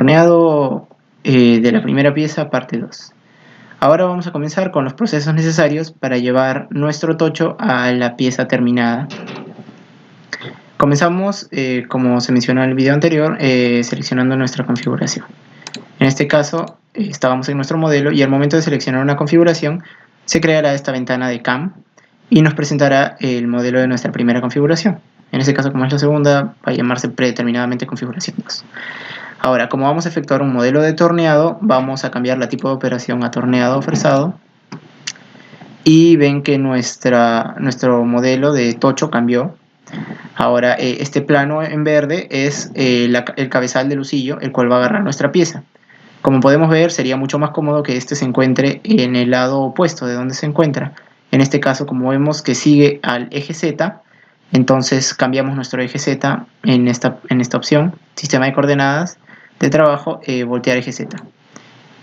Torneado de la primera pieza, parte 2. Ahora vamos a comenzar con los procesos necesarios para llevar nuestro tocho a la pieza terminada. Comenzamos, como se mencionó en el video anterior, seleccionando nuestra configuración. En este caso, estábamos en nuestro modelo y al momento de seleccionar una configuración, se creará esta ventana de CAM y nos presentará el modelo de nuestra primera configuración. En este caso, como es la segunda, va a llamarse predeterminadamente configuración 2. Ahora, como vamos a efectuar un modelo de torneado, vamos a cambiar la tipo de operación a torneado o fresado. Y ven que nuestro modelo de tocho cambió. Ahora, este plano en verde es el cabezal de lucillo, el cual va a agarrar nuestra pieza. Como podemos ver, sería mucho más cómodo que este se encuentre en el lado opuesto de donde se encuentra. En este caso, como vemos que sigue al eje Z, entonces cambiamos nuestro eje Z en esta opción, sistema de coordenadas de trabajo, voltear eje Z.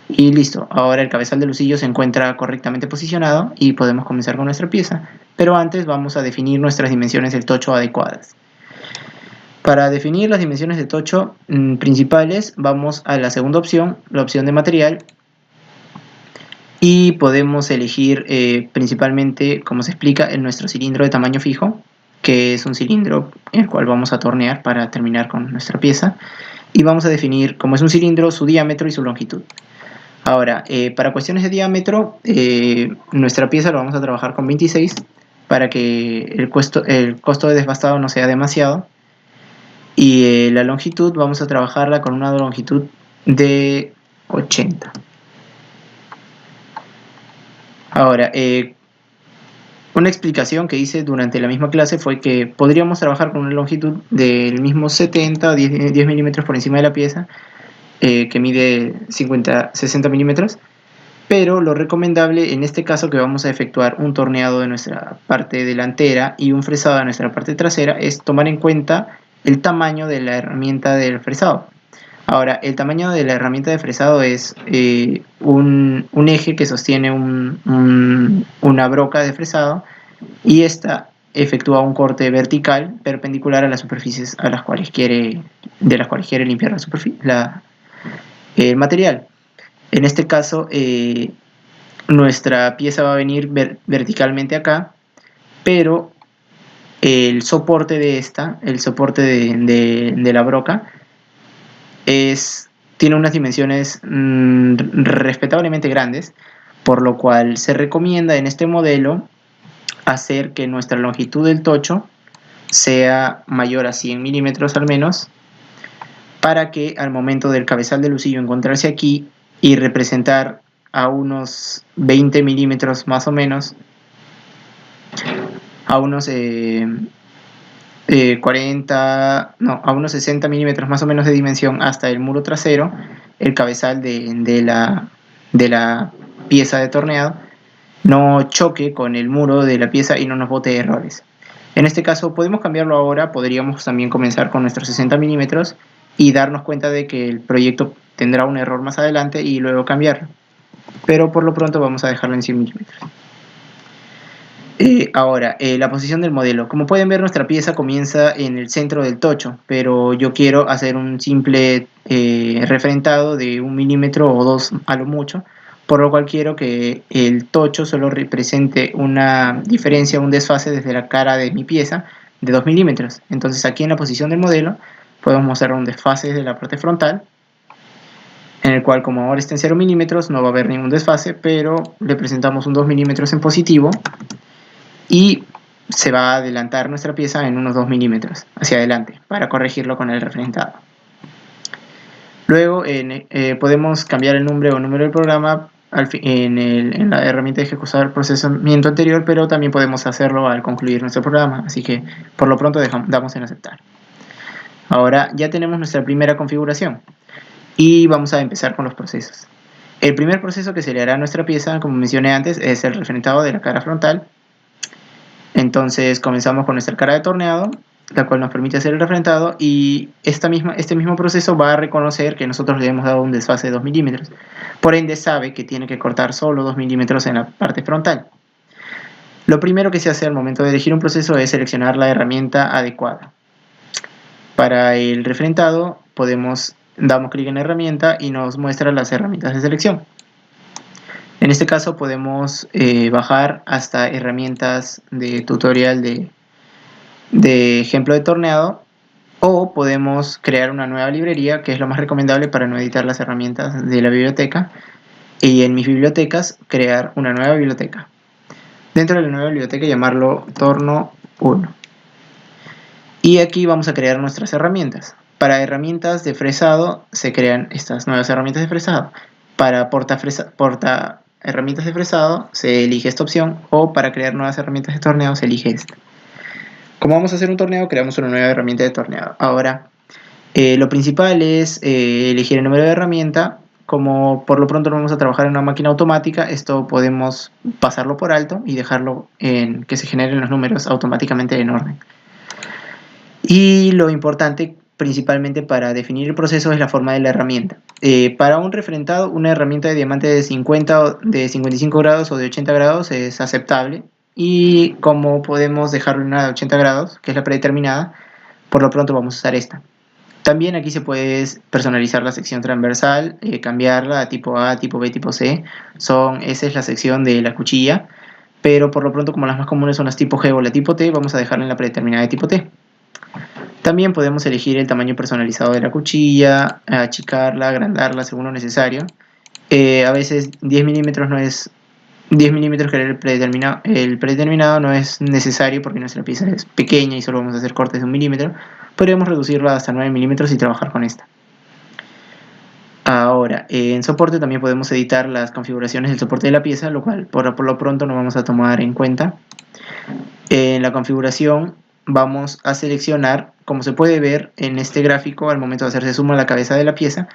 Y listo, ahora el cabezal de lucillo se encuentra correctamente posicionado y podemos comenzar con nuestra pieza. Pero antes vamos a definir nuestras dimensiones del tocho adecuadas. Para definir las dimensiones de tocho principales, vamos a la segunda opción, la opción de material. Y podemos elegir principalmente, como se explica, en nuestro cilindro de tamaño fijo, que es un cilindro en el cual vamos a tornear para terminar con nuestra pieza. Y vamos a definir, como es un cilindro, su diámetro y su longitud. Ahora, para cuestiones de diámetro, nuestra pieza lo vamos a trabajar con 26 para que el costo de desbastado no sea demasiado. Y la longitud vamos a trabajarla con una longitud de 80. Ahora, una explicación que hice durante la misma clase fue que podríamos trabajar con una longitud del mismo 70 o 10 milímetros por encima de la pieza, que mide 60 milímetros, pero lo recomendable en este caso, que vamos a efectuar un torneado de nuestra parte delantera y un fresado de nuestra parte trasera, es tomar en cuenta el tamaño de la herramienta del fresado. Ahora, el tamaño de la herramienta de fresado es un eje que sostiene una broca de fresado, y esta efectúa un corte vertical perpendicular a las superficies de las cuales quiere limpiar el material. En este caso, nuestra pieza va a venir verticalmente acá, pero el soporte de la broca, tiene unas dimensiones respetablemente grandes, por lo cual se recomienda en este modelo hacer que nuestra longitud del tocho sea mayor a 100 milímetros al menos, para que al momento del cabezal de lucillo encontrarse aquí y representar a unos 20 milímetros más o menos, a unos 60 milímetros más o menos de dimensión hasta el muro trasero, el cabezal de la pieza de torneado no choque con el muro de la pieza y no nos bote errores. En este caso podemos cambiarlo ahora. Podríamos también comenzar con nuestros 60 milímetros y darnos cuenta de que el proyecto tendrá un error más adelante y luego cambiarlo, pero por lo pronto vamos a dejarlo en 100 milímetros. Ahora, la posición del modelo. Como pueden ver, nuestra pieza comienza en el centro del tocho, pero yo quiero hacer un simple referentado de 1 milímetro o 2 a lo mucho, por lo cual quiero que el tocho solo represente una diferencia, un desfase desde la cara de mi pieza de 2 milímetros. Entonces aquí en la posición del modelo podemos mostrar un desfase desde la parte frontal, en el cual, como ahora está en 0 milímetros, no va a haber ningún desfase, pero le presentamos un 2 milímetros en positivo y se va a adelantar nuestra pieza en unos 2 milímetros hacia adelante para corregirlo con el referentado. Luego podemos cambiar el nombre o número del programa en la herramienta de ejecutar el procesamiento anterior, pero también podemos hacerlo al concluir nuestro programa, así que por lo pronto damos en aceptar. Ahora ya tenemos nuestra primera configuración y vamos a empezar con los procesos. El primer proceso que se le hará a nuestra pieza, como mencioné antes, es el referentado de la cara frontal. Entonces comenzamos con nuestra cara de torneado, la cual nos permite hacer el referentado, y este mismo proceso va a reconocer que nosotros le hemos dado un desfase de 2 milímetros. Por ende sabe que tiene que cortar solo 2 milímetros en la parte frontal. Lo primero que se hace al momento de elegir un proceso es seleccionar la herramienta adecuada. Para el referentado podemos damos clic en herramienta y nos muestra las herramientas de selección. En este caso podemos bajar hasta herramientas de tutorial de ejemplo de torneado, o podemos crear una nueva librería, que es lo más recomendable para no editar las herramientas de la biblioteca, y en mis bibliotecas crear una nueva biblioteca. Dentro de la nueva biblioteca llamarlo torno 1. Y aquí vamos a crear nuestras herramientas. Para herramientas de fresado se crean estas nuevas herramientas de fresado. Para porta herramientas de fresado se elige esta opción, o para crear nuevas herramientas de torneo se elige esta. Como vamos a hacer un torneo, creamos una nueva herramienta de torneado. Ahora, lo principal es elegir el número de herramienta. Como por lo pronto no vamos a trabajar en una máquina automática, esto podemos pasarlo por alto y dejarlo en que se generen los números automáticamente en orden. Y lo importante principalmente para definir el proceso es la forma de la herramienta. Para un refrentado, una herramienta de diamante de 50, de 55 grados o de 80 grados es aceptable. Y como podemos dejarlo en una de 80 grados, que es la predeterminada, por lo pronto vamos a usar esta. También aquí se puede personalizar la sección transversal, cambiarla a tipo A, tipo B, tipo C. Esa es la sección de la cuchilla, pero por lo pronto, como las más comunes son las tipo G o la tipo T, vamos a dejarla en la predeterminada de tipo T. También podemos elegir el tamaño personalizado de la cuchilla, achicarla, agrandarla según lo necesario. A veces 10 milímetros no es 10 milímetros, que era el predeterminado, no es necesario porque nuestra pieza es pequeña y solo vamos a hacer cortes de 1 milímetro. Podríamos reducirlo hasta 9 milímetros y trabajar con esta. Ahora, en soporte también podemos editar las configuraciones del soporte de la pieza, lo cual por lo pronto no vamos a tomar en cuenta. En la configuración vamos a seleccionar, como se puede ver en este gráfico, al momento de hacerse zoom a la cabeza de la pieza,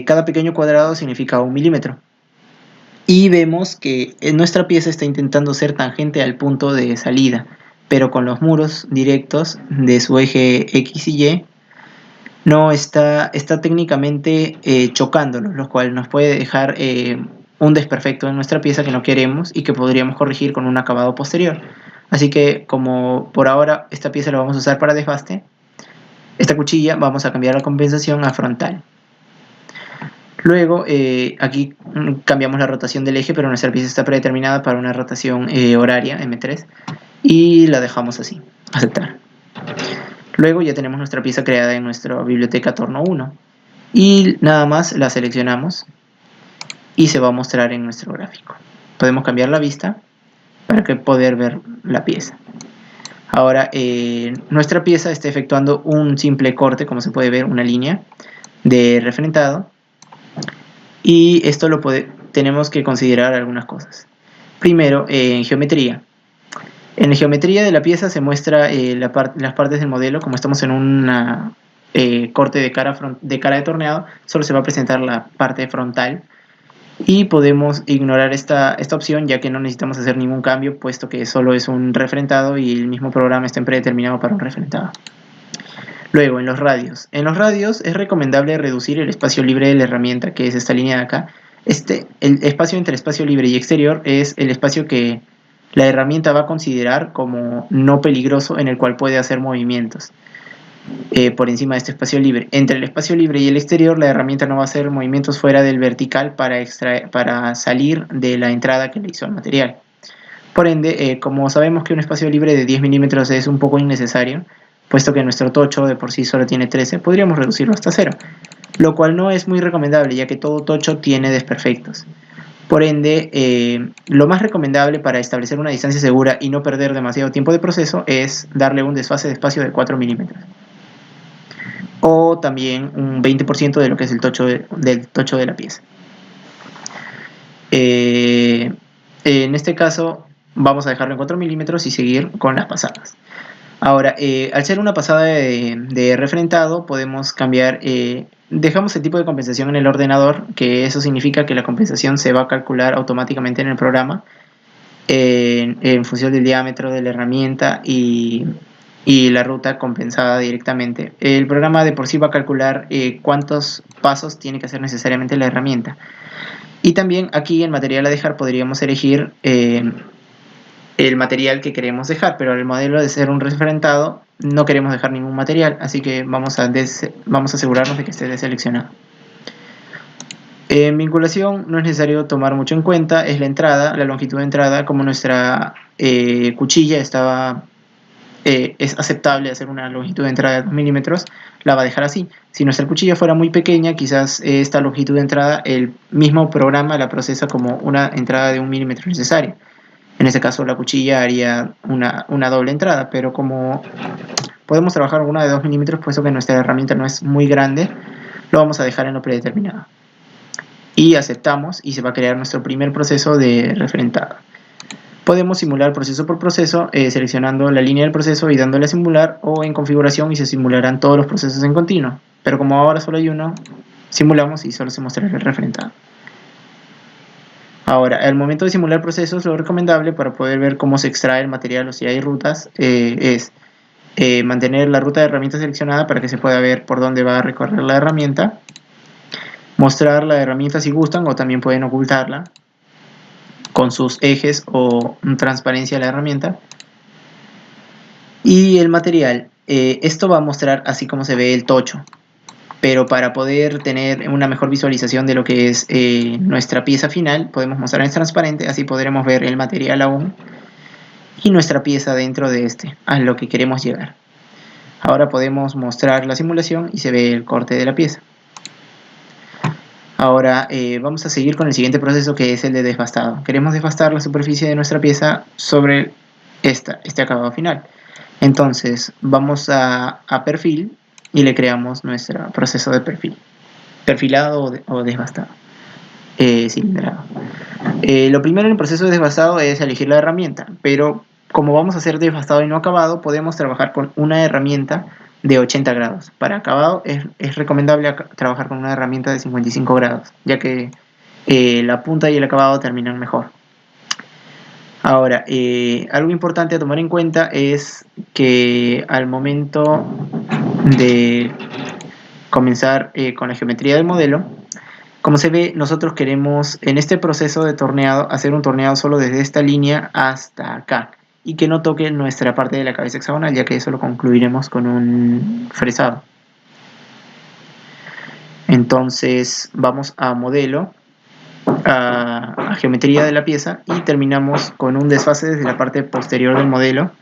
cada pequeño cuadrado significa 1 milímetro. Y vemos que nuestra pieza está intentando ser tangente al punto de salida, pero con los muros directos de su eje X y Y no está técnicamente chocándonos, lo cual nos puede dejar un desperfecto en nuestra pieza que no queremos y que podríamos corregir con un acabado posterior. Así que, como por ahora esta pieza la vamos a usar para desbaste, esta cuchilla vamos a cambiar la compensación a frontal. Luego aquí cambiamos la rotación del eje, pero nuestra pieza está predeterminada para una rotación horaria M3 y la dejamos así, aceptar. Luego ya tenemos nuestra pieza creada en nuestra biblioteca torno 1 y nada más la seleccionamos y se va a mostrar en nuestro gráfico. Podemos cambiar la vista para poder ver la pieza. Ahora nuestra pieza está efectuando un simple corte, como se puede ver, una línea de refrentado. Y esto tenemos que considerar algunas cosas. Primero, en geometría. En la geometría de la pieza se muestra las partes del modelo. Como estamos en un corte de cara de torneado, solo se va a presentar la parte frontal. Y podemos ignorar esta opción, ya que no necesitamos hacer ningún cambio, puesto que solo es un refrentado y el mismo programa está predeterminado para un refrentado. Luego, en los radios. En los radios es recomendable reducir el espacio libre de la herramienta, que es esta línea de acá. El espacio entre espacio libre y exterior es el espacio que la herramienta va a considerar como no peligroso, en el cual puede hacer movimientos por encima de este espacio libre. Entre el espacio libre y el exterior, la herramienta no va a hacer movimientos fuera del vertical para salir de la entrada que le hizo al material. Por ende, como sabemos que un espacio libre de 10 milímetros es un poco innecesario, puesto que nuestro tocho de por sí solo tiene 13, podríamos reducirlo hasta 0, lo cual no es muy recomendable, ya que todo tocho tiene desperfectos. Por ende, lo más recomendable para establecer una distancia segura y no perder demasiado tiempo de proceso es darle un desfase de espacio de 4 milímetros. O también un 20% de lo que es el tocho del tocho de la pieza. En este caso vamos a dejarlo en 4 milímetros y seguir con las pasadas. Ahora, al ser una pasada de refrentado, podemos cambiar, dejamos el tipo de compensación en el ordenador, que eso significa que la compensación se va a calcular automáticamente en el programa en función del diámetro de la herramienta y la ruta compensada directamente. El programa de por sí va a calcular cuántos pasos tiene que hacer necesariamente la herramienta. Y también aquí en material a dejar podríamos elegir el material que queremos dejar, pero el modelo de ser un refrentado no queremos dejar ningún material, así que vamos a asegurarnos de que esté deseleccionado. En vinculación no es necesario tomar mucho en cuenta, es la entrada, la longitud de entrada. Como nuestra cuchilla es aceptable hacer una longitud de entrada de 2 milímetros, la va a dejar así. Si nuestra cuchilla fuera muy pequeña, quizás esta longitud de entrada, el mismo programa la procesa como una entrada de 1 milímetro necesaria. En este caso la cuchilla haría una doble entrada, pero como podemos trabajar con una de 2 milímetros, puesto que nuestra herramienta no es muy grande, lo vamos a dejar en lo predeterminado. Y aceptamos y se va a crear nuestro primer proceso de referentado. Podemos simular proceso por proceso, seleccionando la línea del proceso y dándole a simular, o en configuración y se simularán todos los procesos en continuo. Pero como ahora solo hay uno, simulamos y solo se mostrará el referentado. Ahora, al momento de simular procesos, lo recomendable para poder ver cómo se extrae el material o si hay rutas es mantener la ruta de herramienta seleccionada para que se pueda ver por dónde va a recorrer la herramienta. Mostrar la herramienta si gustan, o también pueden ocultarla con sus ejes o transparencia de la herramienta. Y el material, esto va a mostrar así como se ve el tocho, pero para poder tener una mejor visualización de lo que es nuestra pieza final, podemos mostrar en transparente, así podremos ver el material aún y nuestra pieza dentro de a lo que queremos llegar. Ahora podemos mostrar la simulación y se ve el corte de la pieza. Ahora vamos a seguir con el siguiente proceso, que es el de desbastado. Queremos desbastar la superficie de nuestra pieza sobre este acabado final. Entonces vamos a perfil y le creamos nuestro proceso de perfilado o desbastado, cilindrado. Lo primero en el proceso de desbastado es elegir la herramienta, pero como vamos a hacer desbastado y no acabado, podemos trabajar con una herramienta de 80 grados. Para acabado es recomendable trabajar con una herramienta de 55 grados, ya que la punta y el acabado terminan mejor. Ahora, algo importante a tomar en cuenta es que al momento de comenzar con la geometría del modelo, como se ve, nosotros queremos en este proceso de torneado hacer un torneado solo desde esta línea hasta acá, y que no toque nuestra parte de la cabeza hexagonal, ya que eso lo concluiremos con un fresado. Entonces vamos a modelo, a geometría de la pieza, y terminamos con un desfase desde la parte posterior del modelo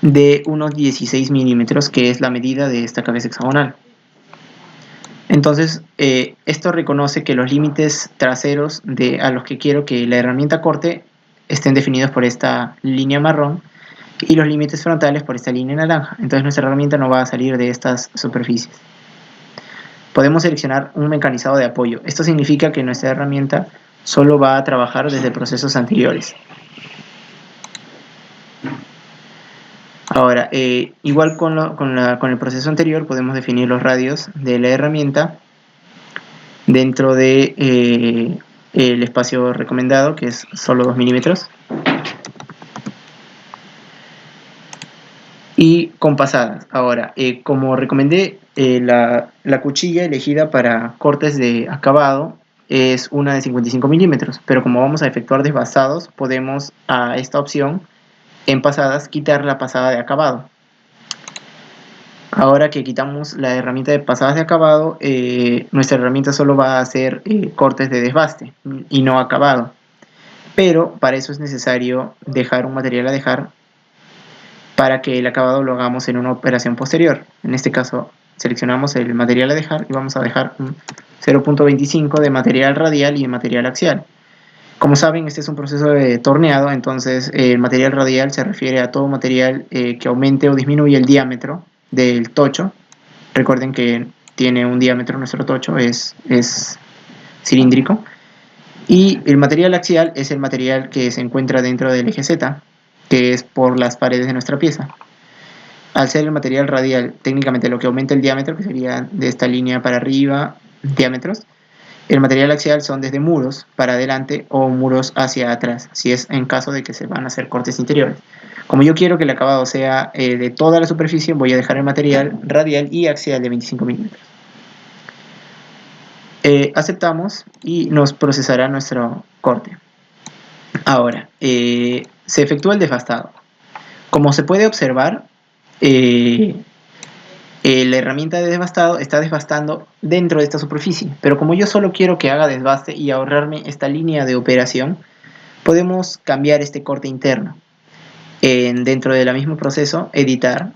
de unos 16 milímetros, que es la medida de esta cabeza hexagonal. Entonces esto reconoce que los límites traseros a los que quiero que la herramienta corte estén definidos por esta línea marrón, y los límites frontales por esta línea naranja. Entonces nuestra herramienta no va a salir de estas superficies. Podemos seleccionar un mecanizado de apoyo. Esto significa que nuestra herramienta solo va a trabajar desde procesos anteriores. Ahora, igual con el proceso anterior, podemos definir los radios de la herramienta dentro de el espacio recomendado, que es solo 2 milímetros. Y con pasadas. Ahora, como recomendé, la cuchilla elegida para cortes de acabado es una de 55 milímetros, pero como vamos a efectuar desbastados, podemos a esta opción en pasadas quitar la pasada de acabado. Ahora que quitamos la herramienta de pasadas de acabado, nuestra herramienta solo va a hacer cortes de desbaste y no acabado, pero para eso es necesario dejar un material a dejar para que el acabado lo hagamos en una operación posterior. En este caso seleccionamos el material a dejar y vamos a dejar un 0.25 de material radial y de material axial. Como saben, este es un proceso de torneado, entonces el material radial se refiere a todo material que aumente o disminuya el diámetro del tocho. Recuerden que tiene un diámetro, nuestro tocho es cilíndrico. Y el material axial es el material que se encuentra dentro del eje Z, que es por las paredes de nuestra pieza. Al ser el material radial técnicamente lo que aumenta el diámetro, que sería de esta línea para arriba, diámetros, el material axial son desde muros para adelante o muros hacia atrás, si es en caso de que se van a hacer cortes interiores. Como yo quiero que el acabado sea de toda la superficie, voy a dejar el material radial y axial de 25 milímetros. Aceptamos y nos procesará nuestro corte. Ahora, se efectúa el desbastado. Como se puede observar, eh, la herramienta de desbastado está desbastando dentro de esta superficie, pero como yo solo quiero que haga desbaste y ahorrarme esta línea de operación, podemos cambiar este corte interno. Dentro del mismo proceso, editar,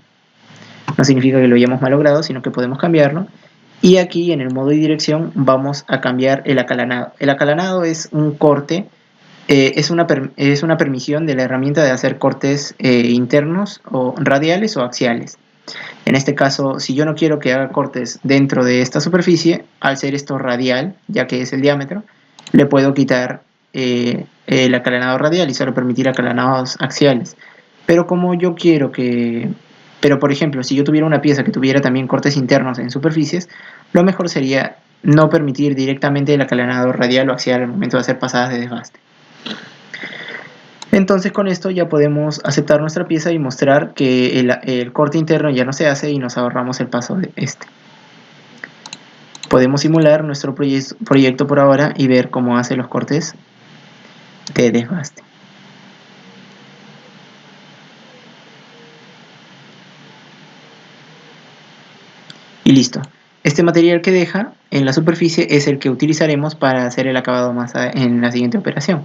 no significa que lo hayamos malogrado, sino que podemos cambiarlo. Y aquí en el modo y dirección vamos a cambiar el acalanado. El acalanado es un corte, es una permisión de la herramienta de hacer cortes internos o radiales o axiales. En este caso, si yo no quiero que haga cortes dentro de esta superficie, al ser esto radial, ya que es el diámetro, le puedo quitar el acalanado radial y solo permitir acalanados axiales. Pero como yo quiero que... Pero por ejemplo, si yo tuviera una pieza que tuviera también cortes internos en superficies, lo mejor sería no permitir directamente el acalanado radial o axial al momento de hacer pasadas de desbaste. Entonces con esto ya podemos aceptar nuestra pieza y mostrar que el corte interno ya no se hace y nos ahorramos el paso de este. Podemos simular nuestro proyecto por ahora y ver cómo hace los cortes de desbaste. Y listo. Este material que deja en la superficie es el que utilizaremos para hacer el acabado en la siguiente operación.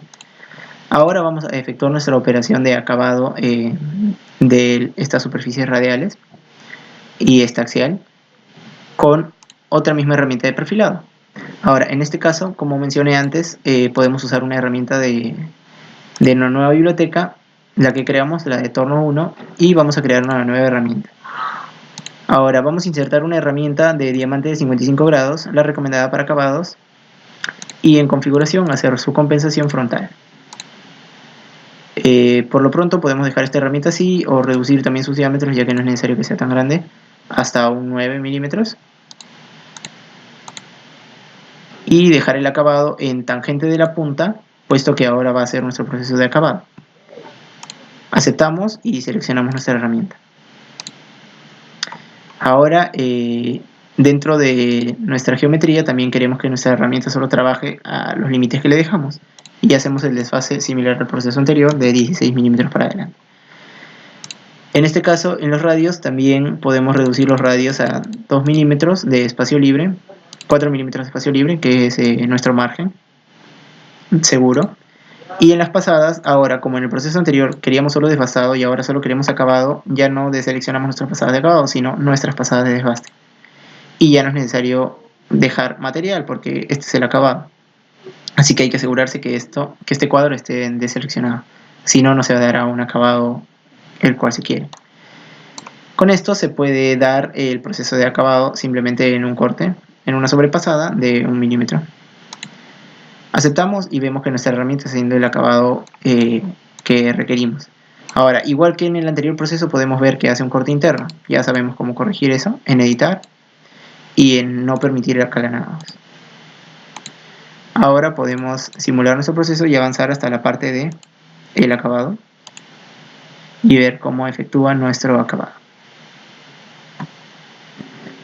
Ahora vamos a efectuar nuestra operación de acabado de estas superficies radiales y esta axial con otra misma herramienta de perfilado. Ahora, en este caso, como mencioné antes, podemos usar una herramienta de una nueva biblioteca, la que creamos, la de Torno 1, y vamos a crear una nueva herramienta. Ahora vamos a insertar una herramienta de diamante de 55 grados, la recomendada para acabados, y en configuración hacer su compensación frontal. Por lo pronto podemos dejar esta herramienta así o reducir también sus diámetros, ya que no es necesario que sea tan grande, hasta un 9 milímetros. Y dejar el acabado en tangente de la punta, puesto que ahora va a ser nuestro proceso de acabado. Aceptamos y seleccionamos nuestra herramienta. Ahora, dentro de nuestra geometría también queremos que nuestra herramienta solo trabaje a los límites que le dejamos. Y hacemos el desfase similar al proceso anterior de 16 milímetros para adelante. En este caso, en los radios también podemos reducir los radios a 2 milímetros de espacio libre, 4 milímetros de espacio libre, que es nuestro margen seguro. Y en las pasadas, ahora como en el proceso anterior queríamos solo desbastado y ahora solo queremos acabado, ya no deseleccionamos nuestras pasadas de acabado, sino nuestras pasadas de desbaste. Y ya no es necesario dejar material porque este es el acabado. Así que hay que asegurarse que este cuadro esté deseleccionado. Si no, no se dará un acabado el cual se quiere. Con esto se puede dar el proceso de acabado simplemente en un corte, en una sobrepasada de 1 milímetro. Aceptamos y vemos que nuestra herramienta está haciendo el acabado que requerimos. Ahora, igual que en el anterior proceso, podemos ver que hace un corte interno. Ya sabemos cómo corregir eso en editar y en no permitir acalanados. Ahora podemos simular nuestro proceso y avanzar hasta la parte de el acabado y ver cómo efectúa nuestro acabado.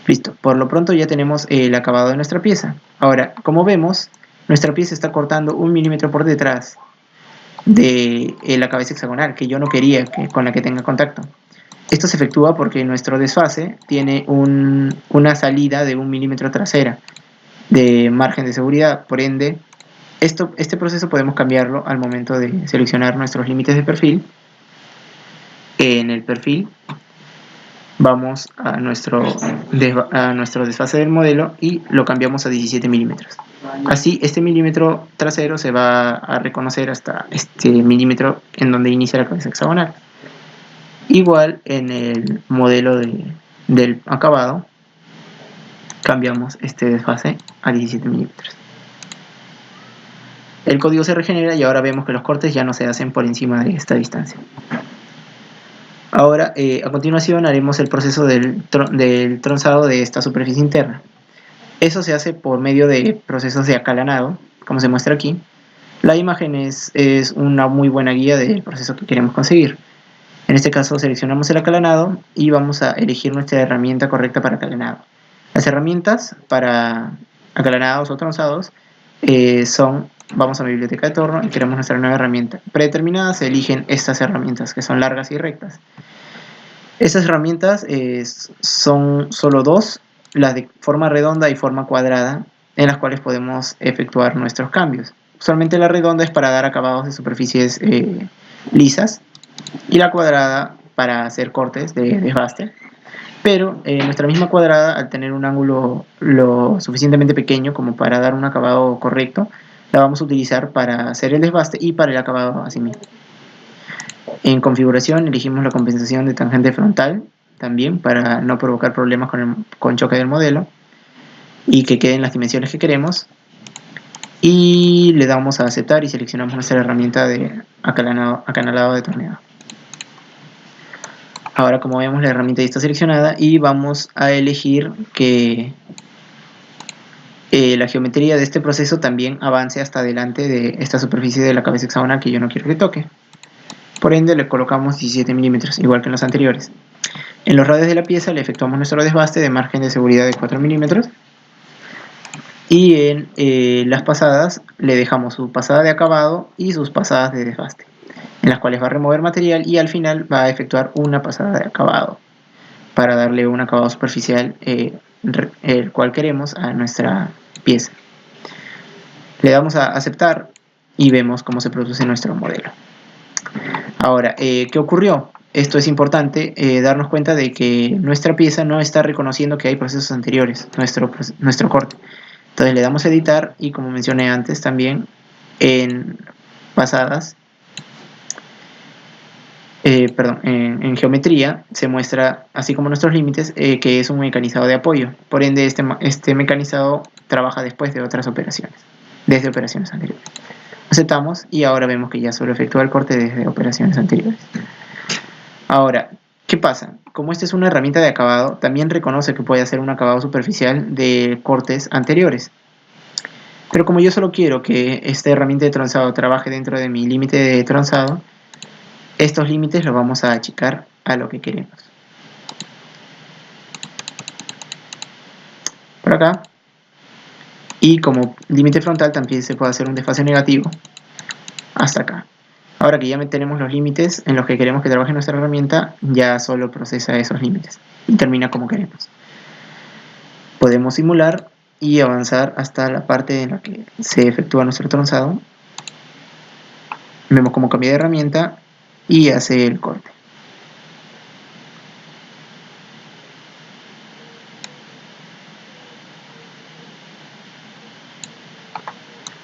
Listo, por lo pronto ya tenemos el acabado de nuestra pieza. Ahora, como vemos, nuestra pieza está cortando 1 milímetro por detrás de la cabeza hexagonal que yo no quería con la que tenga contacto. Esto se efectúa porque nuestro desfase tiene una salida de 1 milímetro trasera de margen de seguridad. Por ende, este proceso podemos cambiarlo al momento de seleccionar nuestros límites de perfil. En el perfil vamos a nuestro desfase del modelo y lo cambiamos a 17 milímetros. Así este milímetro trasero se va a reconocer hasta este milímetro en donde inicia la cabeza hexagonal. Igual en el modelo del acabado cambiamos este desfase a 17 milímetros. El código se regenera y ahora vemos que los cortes ya no se hacen por encima de esta distancia. Ahora, a continuación haremos el proceso del tronzado de esta superficie interna. Eso se hace por medio de procesos de acalanado, como se muestra aquí. La imagen es una muy buena guía del proceso que queremos conseguir. En este caso seleccionamos el acalanado y vamos a elegir nuestra herramienta correcta para acalanado. Las herramientas para acalanados o tronzados vamos a la biblioteca de Torno y creamos nuestra nueva herramienta. Predeterminadas se eligen estas herramientas que son largas y rectas. Estas herramientas son solo dos, las de forma redonda y forma cuadrada, en las cuales podemos efectuar nuestros cambios. Usualmente la redonda es para dar acabados de superficies lisas y la cuadrada para hacer cortes de desbaste. Pero nuestra misma cuadrada, al tener un ángulo lo suficientemente pequeño como para dar un acabado correcto, la vamos a utilizar para hacer el desbaste y para el acabado así mismo. En configuración elegimos la compensación de tangente frontal, también para no provocar problemas con choque del modelo y que queden las dimensiones que queremos. Y le damos a aceptar y seleccionamos nuestra herramienta de acanalado de torneado. Ahora, como vemos, la herramienta ya está seleccionada y vamos a elegir que la geometría de este proceso también avance hasta adelante de esta superficie de la cabeza hexagonal que yo no quiero que toque. Por ende, le colocamos 17 milímetros, igual que en los anteriores. En los radios de la pieza le efectuamos nuestro desbaste de margen de seguridad de 4 milímetros. Y en las pasadas le dejamos su pasada de acabado y sus pasadas de desbaste, en las cuales va a remover material y al final va a efectuar una pasada de acabado para darle un acabado superficial el cual queremos a nuestra pieza. Le damos a aceptar y vemos cómo se produce nuestro modelo. Ahora, ¿qué ocurrió? Esto es importante darnos cuenta de que nuestra pieza no está reconociendo que hay procesos anteriores, nuestro corte. Entonces le damos a editar y, como mencioné antes también, en pasadas, en geometría se muestra, así como nuestros límites, que es un mecanizado de apoyo. Por ende, este mecanizado trabaja después de otras operaciones, desde operaciones anteriores. Aceptamos y ahora vemos que ya solo efectúa el corte desde operaciones anteriores. Ahora, ¿qué pasa? Como esta es una herramienta de acabado, también reconoce que puede hacer un acabado superficial de cortes anteriores. Pero como yo solo quiero que esta herramienta de tronzado trabaje dentro de mi límite de tronzado, estos límites los vamos a achicar a lo que queremos. Por acá. Y como límite frontal también se puede hacer un desfase negativo hasta acá. Ahora que ya tenemos los límites en los que queremos que trabaje nuestra herramienta, ya solo procesa esos límites y termina como queremos. Podemos simular y avanzar hasta la parte en la que se efectúa nuestro tronzado. Vemos cómo cambia de herramienta y hace el corte.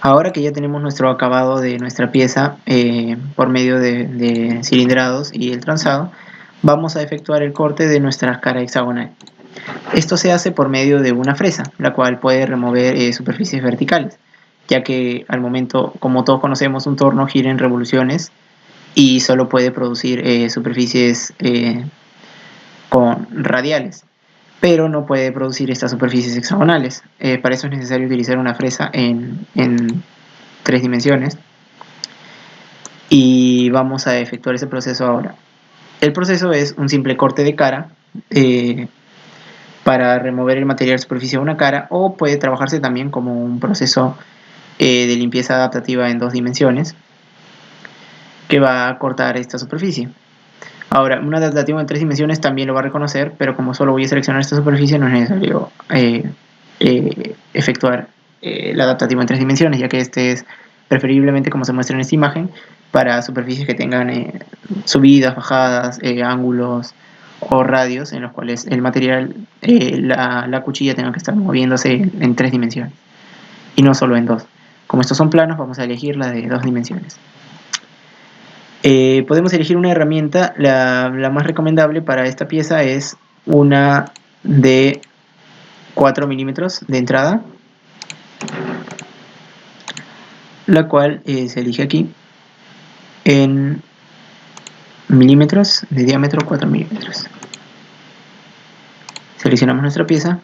Ahora que ya tenemos nuestro acabado de nuestra pieza por medio de cilindrados y el tronzado, vamos a efectuar el corte de nuestra cara hexagonal. Esto se hace por medio de una fresa, la cual puede remover superficies verticales, ya que al momento, como todos conocemos, un torno gira en revoluciones y solo puede producir superficies con radiales, pero no puede producir estas superficies hexagonales. Para eso es necesario utilizar una fresa en 3 dimensiones y vamos a efectuar ese proceso ahora. El proceso es un simple corte de cara para remover el material superficial de una cara, o puede trabajarse también como un proceso de limpieza adaptativa en 2 dimensiones que va a cortar esta superficie. Ahora, un adaptativo en 3 dimensiones también lo va a reconocer, pero como solo voy a seleccionar esta superficie, no es necesario efectuar el adaptativo en 3 dimensiones, ya que este es preferiblemente, como se muestra en esta imagen, para superficies que tengan subidas, bajadas, ángulos o radios en los cuales el material, la cuchilla tenga que estar moviéndose en 3 dimensiones y no solo en 2. Como estos son planos, vamos a elegir la de 2 dimensiones. Podemos elegir una herramienta. La más recomendable para esta pieza es una de 4 milímetros de entrada, la cual se elige aquí en milímetros de diámetro, 4 milímetros. Seleccionamos nuestra pieza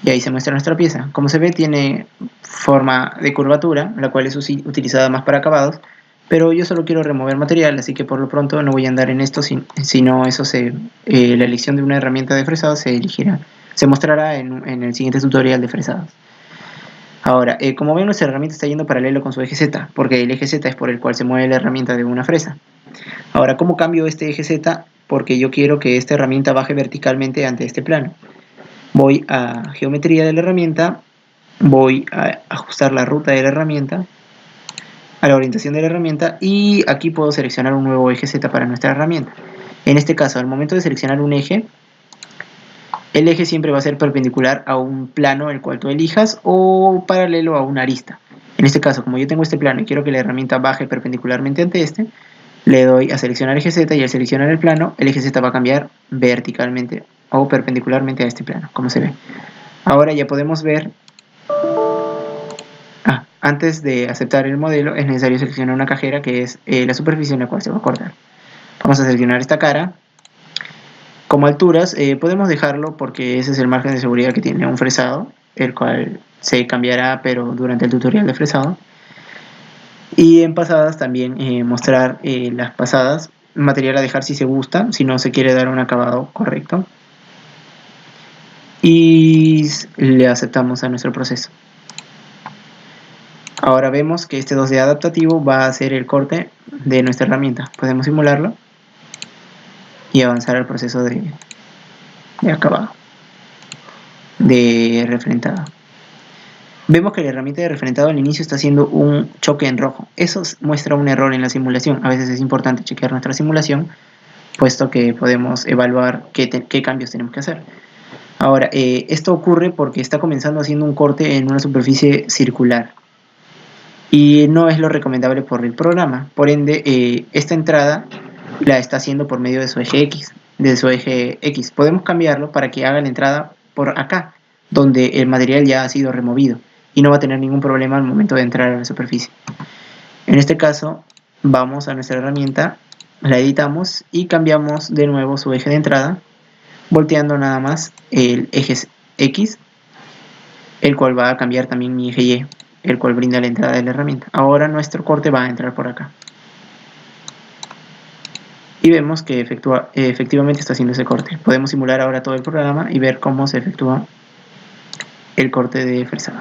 y ahí se muestra nuestra pieza. Como se ve, tiene forma de curvatura, la cual es utilizada más para acabados, pero yo solo quiero remover material, así que por lo pronto no voy a andar en esto, sino eso la elección de una herramienta de fresado se mostrará en el siguiente tutorial de fresados. Ahora, como ven, nuestra herramienta está yendo paralelo con su eje Z, porque el eje Z es por el cual se mueve la herramienta de una fresa. Ahora, ¿cómo cambio este eje Z porque yo quiero que esta herramienta baje verticalmente ante este plano. Voy a geometría de la herramienta, voy a ajustar la ruta de la herramienta, a la orientación de la herramienta, y aquí puedo seleccionar un nuevo eje Z para nuestra herramienta. En este caso, al momento de seleccionar un eje, el eje siempre va a ser perpendicular a un plano el cual tú elijas o paralelo a una arista. En este caso, como yo tengo este plano y quiero que la herramienta baje perpendicularmente ante este, le doy a seleccionar eje Z, y al seleccionar el plano, el eje Z va a cambiar verticalmente o perpendicularmente a este plano, como se ve. Ahora ya podemos ver, antes de aceptar el modelo es necesario seleccionar una cajera, que es la superficie en la cual se va a cortar. Vamos a seleccionar esta cara. Como alturas, podemos dejarlo porque ese es el margen de seguridad que tiene un fresado, el cual se cambiará pero durante el tutorial de fresado. Y en pasadas también mostrar las pasadas, material a dejar si se gusta, si no se quiere dar un acabado correcto. Y le aceptamos a nuestro proceso. Ahora vemos que este 2D adaptativo va a hacer el corte de nuestra herramienta. Podemos simularlo y avanzar al proceso de acabado, de refrentado. Vemos que la herramienta de refrentado al inicio está haciendo un choque en rojo. Eso muestra un error en la simulación. A veces es importante chequear nuestra simulación, puesto que podemos evaluar qué cambios tenemos que hacer. Ahora, esto ocurre porque está comenzando haciendo un corte en una superficie circular y no es lo recomendable por el programa. Por ende, esta entrada la está haciendo por medio de su eje X. Podemos cambiarlo para que haga la entrada por acá, donde el material ya ha sido removido y no va a tener ningún problema al momento de entrar a la superficie. En este caso, vamos a nuestra herramienta, la editamos y cambiamos de nuevo su eje de entrada, volteando nada más el eje X, el cual va a cambiar también mi eje Y, el cual brinda la entrada de la herramienta. Ahora nuestro corte va a entrar por acá. Y vemos que efectivamente está haciendo ese corte. Podemos simular ahora todo el programa y ver cómo se efectúa el corte de fresado.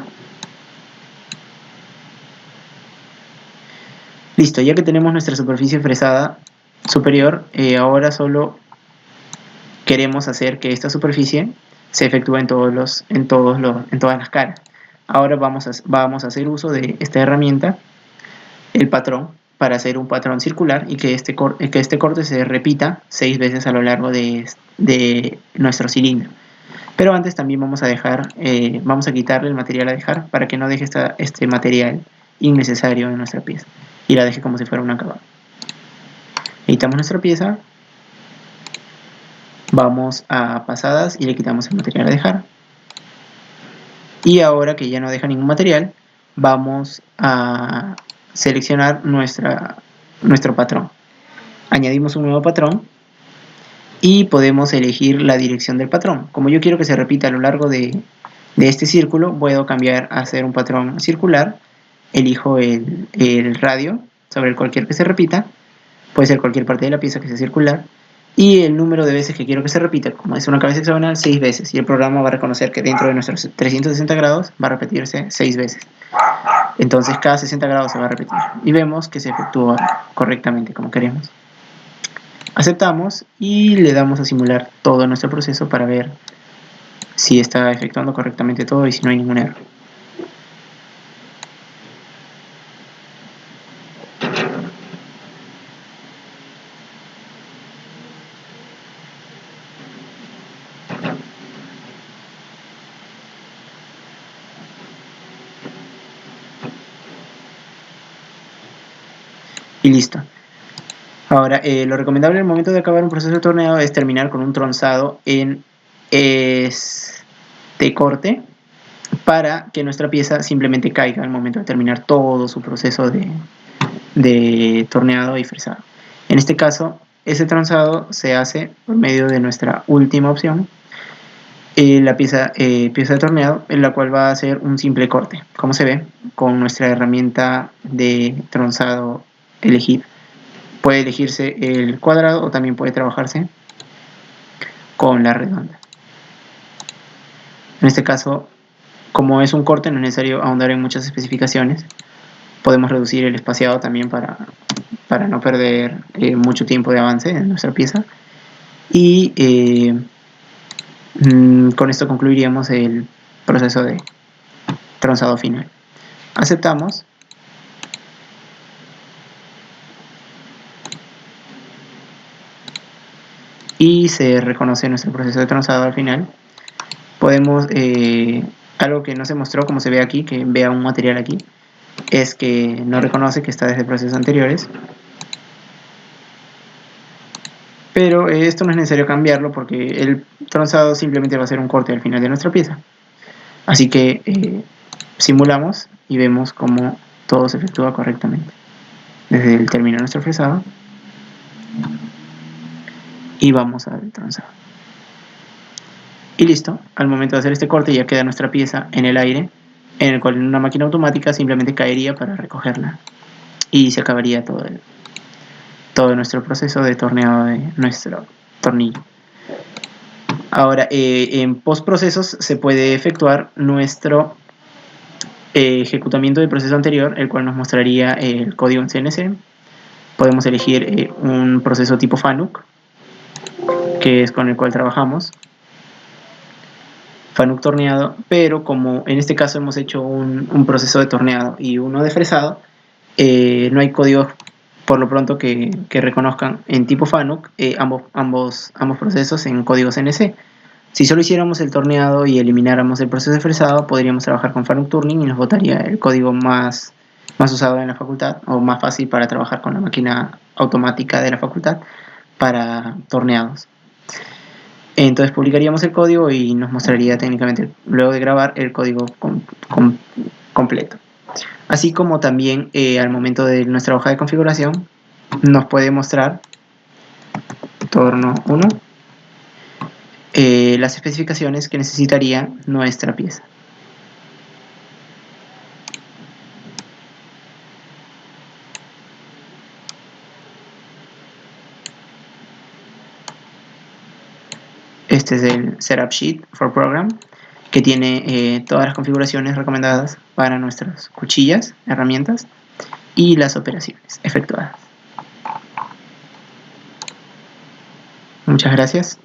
Listo, ya que tenemos nuestra superficie fresada superior, ahora solo queremos hacer que esta superficie se efectúe en todas las caras. Ahora vamos a hacer uso de esta herramienta, el patrón, para hacer un patrón circular y que este corte se repita 6 veces a lo largo de nuestro cilindro. Pero antes también vamos a quitarle el material a dejar para que no deje este material innecesario en nuestra pieza y la deje como si fuera un acabado. Editamos nuestra pieza, vamos a pasadas y le quitamos el material a dejar. Y ahora que ya no deja ningún material, vamos a seleccionar nuestro patrón. Añadimos un nuevo patrón y podemos elegir la dirección del patrón. Como yo quiero que se repita a lo largo de este círculo, puedo cambiar a hacer un patrón circular. Elijo el radio sobre el cual quiero que se repita. Puede ser cualquier parte de la pieza que sea circular. Y el número de veces que quiero que se repita, como es una cabeza hexagonal, 6 veces. Y el programa va a reconocer que dentro de nuestros 360 grados va a repetirse 6 veces. Entonces cada 60 grados se va a repetir. Y vemos que se efectúa correctamente como queremos. Aceptamos y le damos a simular todo nuestro proceso para ver si está efectuando correctamente todo y si no hay ningún error. Y listo. Ahora, lo recomendable en el momento de acabar un proceso de torneado es terminar con un tronzado en este corte para que nuestra pieza simplemente caiga al momento de terminar todo su proceso de torneado y fresado. En este caso, ese tronzado se hace por medio de nuestra última opción, la pieza de torneado, en la cual va a hacer un simple corte, como se ve, con nuestra herramienta de tronzado elegida. Puede elegirse el cuadrado o también puede trabajarse con la redonda. En este caso, como es un corte, no es necesario ahondar en muchas especificaciones. Podemos reducir el espaciado también para no perder mucho tiempo de avance en nuestra pieza. y con esto concluiríamos el proceso de tronzado final. Aceptamos. Y se reconoce nuestro proceso de tronzado al final. Podemos, algo que no se mostró, como se ve aquí, que vea un material aquí, es que no reconoce que está desde procesos anteriores. Pero esto no es necesario cambiarlo porque el tronzado simplemente va a ser un corte al final de nuestra pieza. Así que simulamos y vemos cómo todo se efectúa correctamente. Desde el término de nuestro fresado y vamos al tronzado. Y listo, al momento de hacer este corte ya queda nuestra pieza en el aire, en el cual en una máquina automática simplemente caería para recogerla y se acabaría todo nuestro proceso de torneado de nuestro tornillo. Ahora, en postprocesos se puede efectuar nuestro ejecutamiento del proceso anterior, el cual nos mostraría el código en CNC. Podemos elegir un proceso tipo FANUC, que es con el cual trabajamos. FANUC torneado, pero como en este caso hemos hecho un proceso de torneado y uno de fresado, no hay códigos por lo pronto que reconozcan en tipo FANUC ambos procesos en código CNC. Si solo hiciéramos el torneado y elimináramos el proceso de fresado, podríamos trabajar con FANUC Turning y nos botaría el código más usado en la facultad, o más fácil para trabajar con la máquina automática de la facultad para torneados. Entonces publicaríamos el código y nos mostraría técnicamente, luego de grabar, el código completo. Así como también al momento de nuestra hoja de configuración nos puede mostrar torno 1 las especificaciones que necesitaría nuestra pieza. Este es el Setup Sheet for Program, que tiene todas las configuraciones recomendadas para nuestras cuchillas, herramientas y las operaciones efectuadas. Muchas gracias.